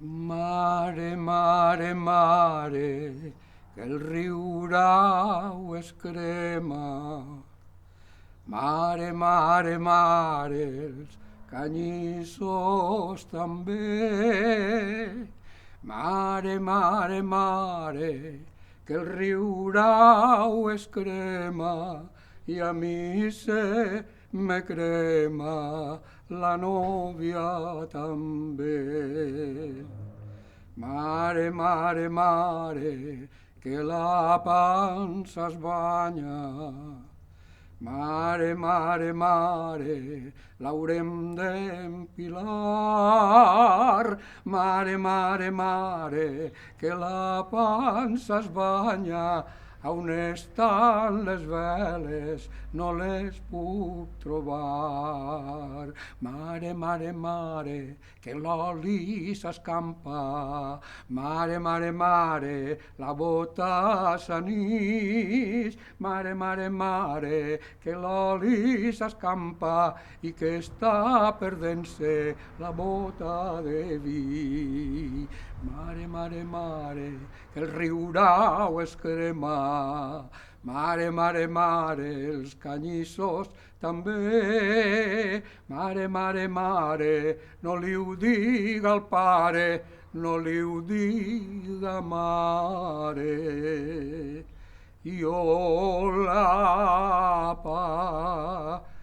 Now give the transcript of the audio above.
Mare, mare, mare, que el riurau es crema. Mare, mare, mare, els canyissos també. Mare, mare, mare, que el riurau es crema i a mi se me crema la nòvia també. Mare, mare, mare, que la pansa es banya. Mare, mare, mare, l'haurem d'empilar. Mare, mare, mare, que la pansa es banya. A on estan les veles? No les puc trobar. Mare, mare, mare, que l'oli s'escampa. Mare, mare, mare, la bota s'anix. Mare, mare, mare, que l'oli s'escampa i que està perdent-se la bota de vi. Mare, mare, mare, que el riurau es crema. Mare, mare, mare, els canyissos també. Mare, mare, mare, no li ho diga al pare, no li ho diga mare. Jo la pagaré.